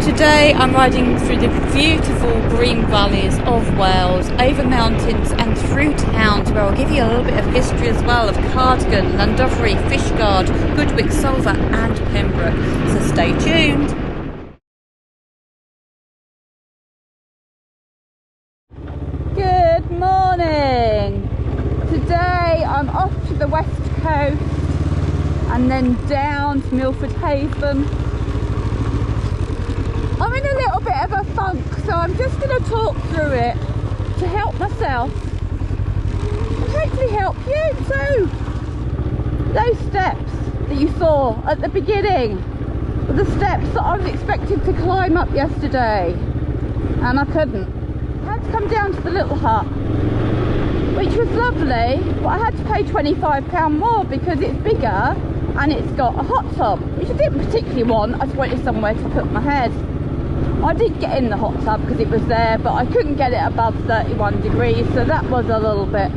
Today I'm riding through the beautiful green valleys of Wales, over mountains and through towns, where I'll give you a little bit of history as well of Cardigan, Llandovery, Fishguard, Goodwick, Solva and Pembroke. So stay tuned. Good morning. Today I'm off to the west coast and then down to Milford Haven. I'm in a little bit of a funk, so I'm just going to talk through it to help myself and hopefully help you too. Those steps that you saw at the beginning were the steps that I was expected to climb up yesterday, and I couldn't. I had to come down to the little hut, which was lovely, but I had to pay £25 more because it's bigger and it's got a hot tub, which I didn't particularly want. I just wanted somewhere to put my head. I did get in the hot tub because it was there, but I couldn't get it above 31 degrees, so that was a little bit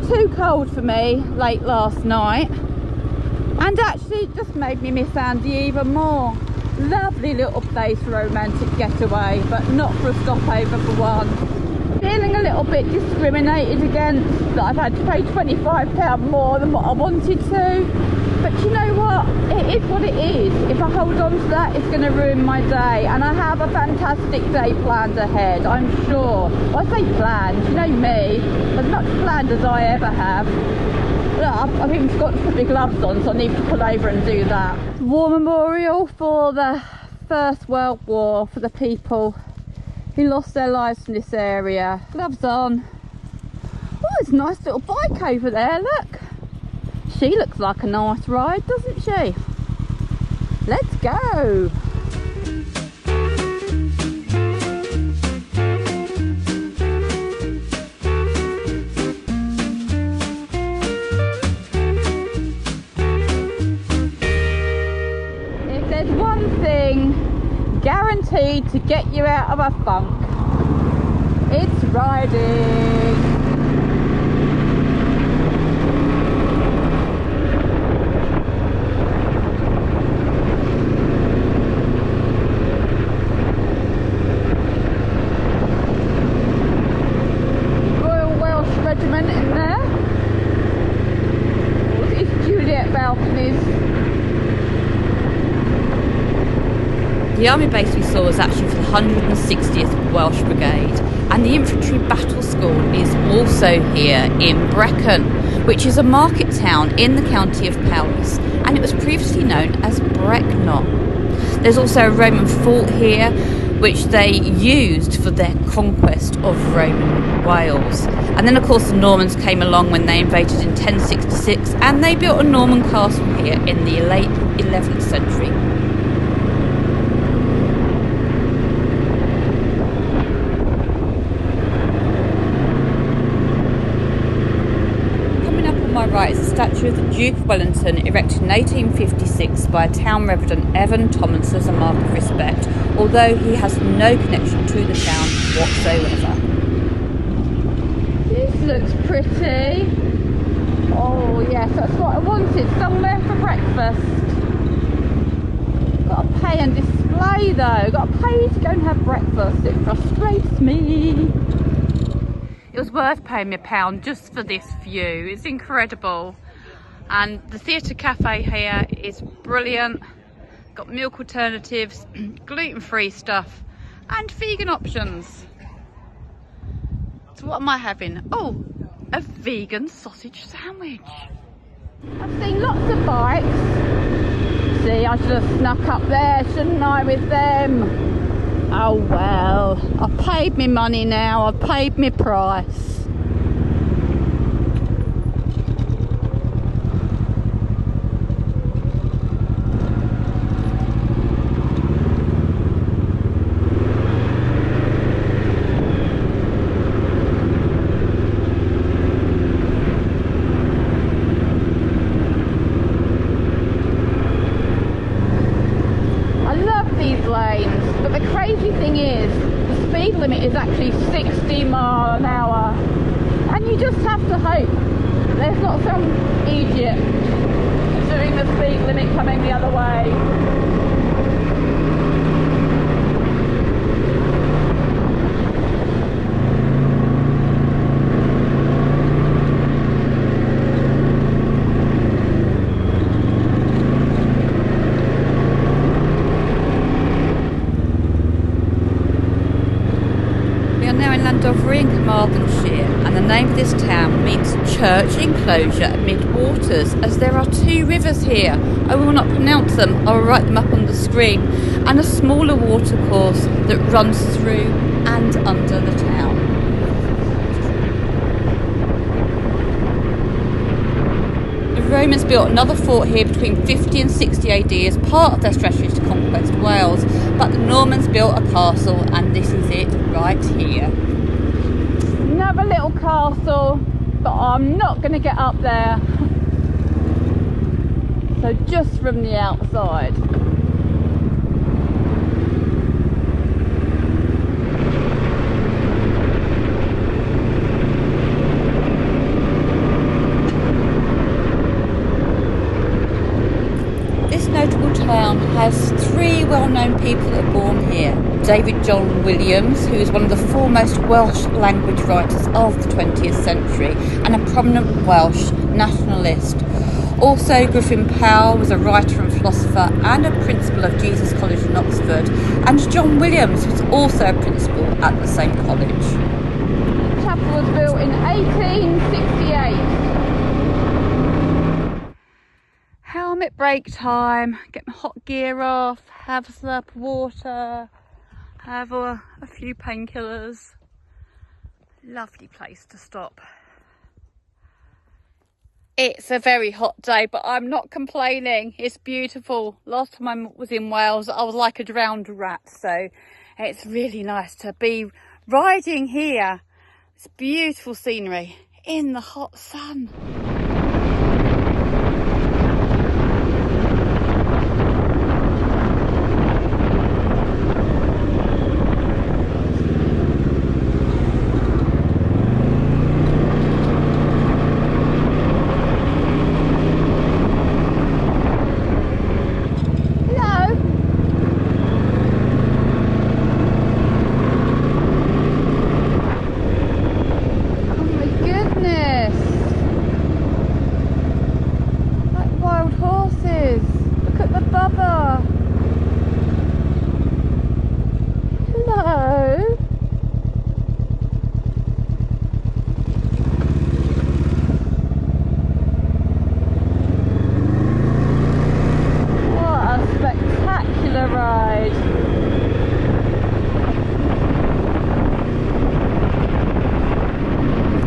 too cold for me late last night, and actually it just made me miss Andy even more. Lovely little place for a romantic getaway, but not for a stopover for one. Feeling a little bit discriminated against that I've had to pay £25 more than what I wanted to. But you know what? It is what it is. If I hold on to that, it's going to ruin my day. And I have a fantastic day planned ahead, I'm sure. Well, I say planned, you know me, as much planned as I ever have. Look, I've even forgot to put my gloves on, so I need to pull over and do that. War memorial for the First World War, for the people who lost their lives in this area. Gloves on. Oh, there's a nice little bike over there, look. She looks like a nice ride, doesn't she? Let's go. If there's one thing guaranteed to get you out of a funk, it's riding. The army base we saw was actually for the 160th Welsh Brigade, and the infantry battle school is also here in Brecon, which is a market town in the county of Powys, and it was previously known as Brecon. There's also a Roman fort here, which they used for their conquest of Roman Wales. And then of course the Normans came along when they invaded in 1066, and they built a Norman castle here in the late 11th century. Right, is a statue of the Duke of Wellington, erected in 1856 by a town resident, Evan Thomas, as a mark of respect, although he has no connection to the town whatsoever. This looks pretty. Oh yes, that's what I wanted, somewhere for breakfast. Got to pay and display though, got to pay to go and have breakfast, it frustrates me. It was worth paying me £1 just for this view. It's incredible. And the theatre cafe here is brilliant. Got milk alternatives, gluten-free stuff and vegan options. So what am I having? Oh, a vegan sausage sandwich. I've seen lots of bikes. See, I should have snuck up there, shouldn't I, with them? Oh well, I've paid me money now, I've paid me price. I love these lanes. But the crazy thing is, the speed limit is actually 60 miles an hour. And you just have to hope there's not some idiot doing the speed limit coming the other way. Llandovery in Carmarthenshire, and the name of this town means church enclosure amid waters, as there are two rivers here. I will not pronounce them, I will write them up on the screen, and a smaller watercourse that runs through and under the town. The Romans built another fort here between 50 and 60 AD as part of their strategy to conquest Wales, but the Normans built a castle, and this is it right here. Another little castle, but I'm not going to get up there. So just from the outside. Notable town has three well-known people that are born here. David John Williams, who is one of the foremost Welsh language writers of the 20th century and a prominent Welsh nationalist. Also, Griffith Powell was a writer and philosopher and a principal of Jesus College in Oxford, and John Williams was also a principal at the same college. The chapel was built in 1868. Helmet break time, get my hot gear off, have a slurp of water, have a few painkillers. Lovely place to stop. It's a very hot day, but I'm not complaining. It's beautiful. Last time I was in Wales, I was like a drowned rat, so it's really nice to be riding here. It's beautiful scenery in the hot sun.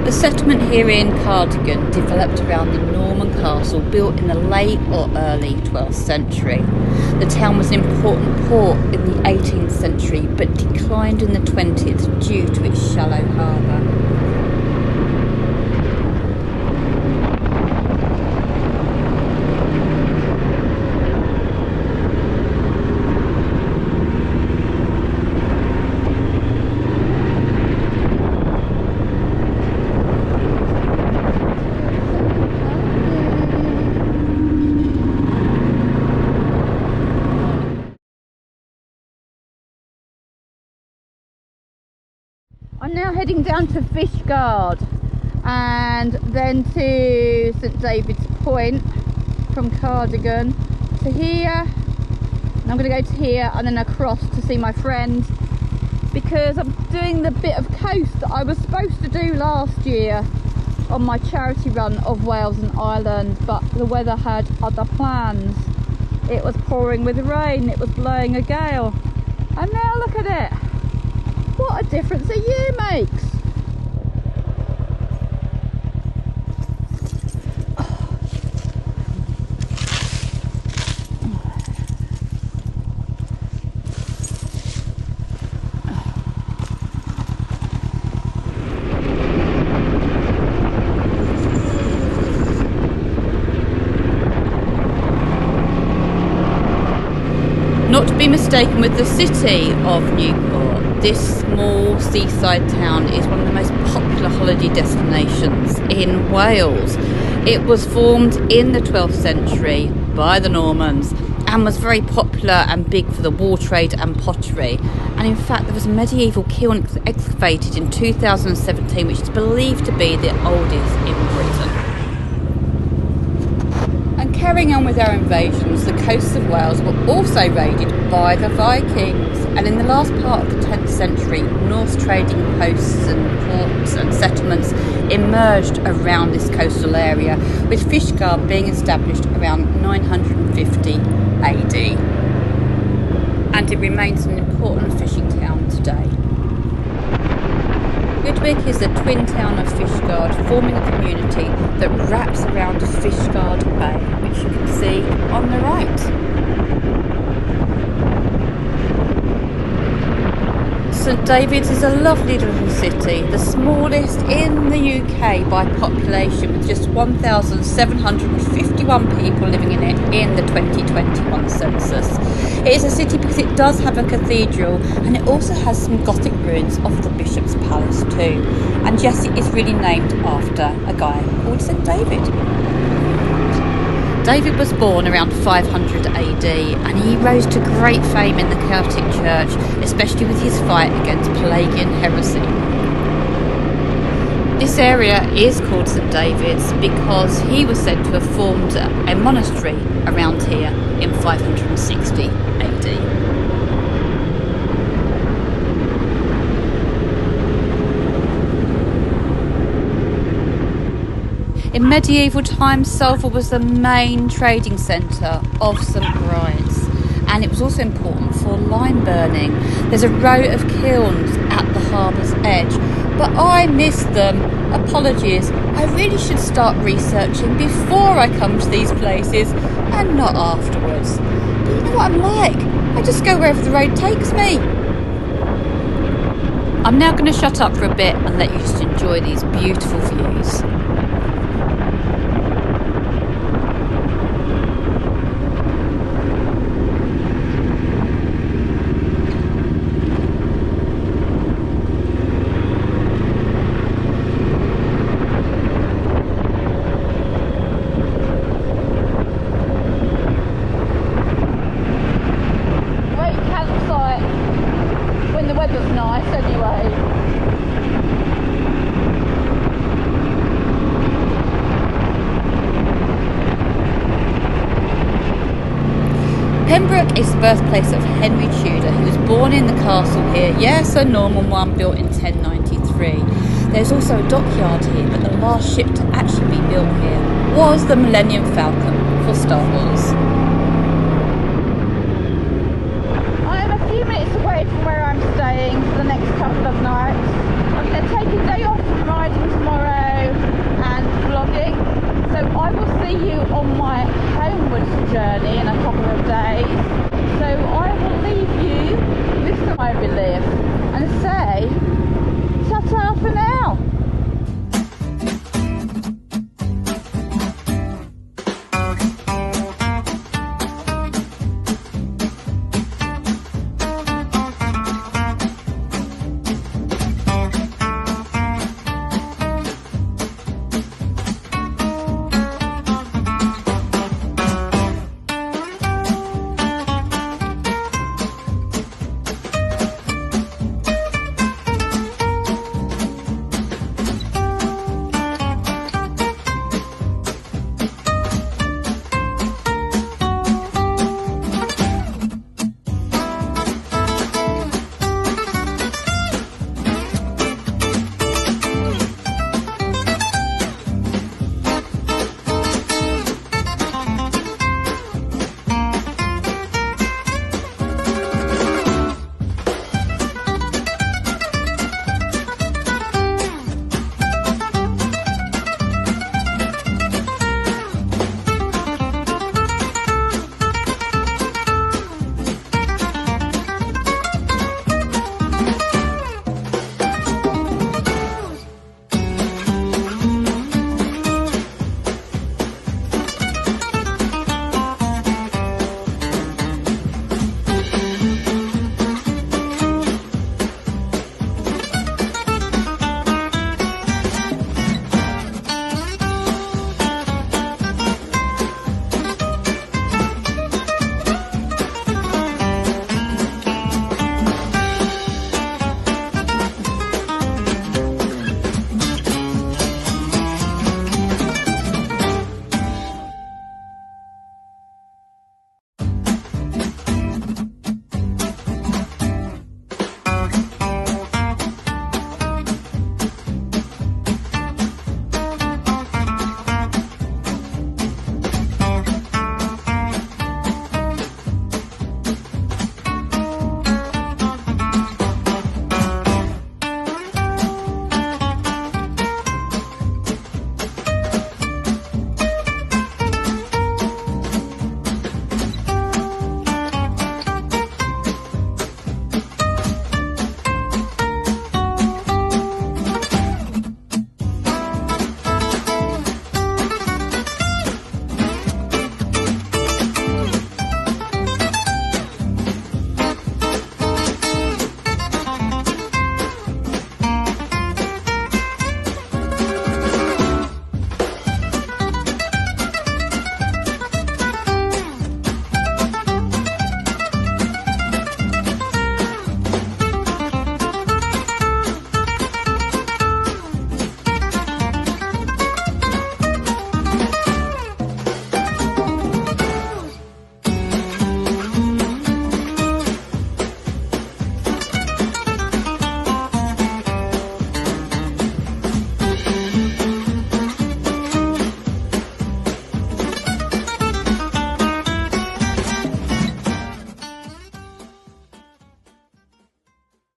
The settlement here in Cardigan developed around the Norman castle built in the late or early 12th century. The town was an important port in the 18th century but declined in the 20th due to its shallow harbour. I'm now heading down to Fishguard and then to St David's Point from Cardigan to here, and I'm going to go to here and then across to see my friend, because I'm doing the bit of coast that I was supposed to do last year on my charity run of Wales and Ireland, but the weather had other plans. It was pouring with rain, it was blowing a gale, and now look at it. What a difference a year makes! Not to be mistaken with the city of Newport. This small seaside town is one of the most popular holiday destinations in Wales. It was formed in the 12th century by the Normans and was very popular and big for the wool trade and pottery. And in fact, there was a medieval kiln excavated in 2017 which is believed to be the oldest in Britain. And carrying on with our invasions, the coasts of Wales were also raided by the Vikings, and in the last part of the 10th century, Norse trading posts and ports and settlements emerged around this coastal area, with Fishguard being established around 950 AD. And it remains an important fishing town today. Goodwick is the twin town of Fishguard, forming a community that wraps around Fishguard Bay, which you can see on the right. St David's is a lovely little city, the smallest in the UK by population, with just 1,751 people living in it in the 2021 census. It is a city because it does have a cathedral, and it also has some Gothic ruins of the Bishop's Palace too. And yes, it is really named after a guy called St David. David was born around 500 AD, and he rose to great fame in the Celtic Church, especially with his fight against Pelagian heresy. This area is called St David's because he was said to have formed a monastery around here in 560 AD. In medieval times, Solva was the main trading centre of St Bride's, and it was also important for lime burning. There's a row of kilns at the harbour's edge, but I missed them. Apologies, I really should start researching before I come to these places and not afterwards. But you know what I'm like? I just go wherever the road takes me. I'm now going to shut up for a bit and let you just enjoy these beautiful views. Pembroke is the birthplace of Henry Tudor, who was born in the castle here. Yes, a Norman one built in 1093. There's also a dockyard here, but the last ship to actually be built here was the Millennium Falcon for Star Wars.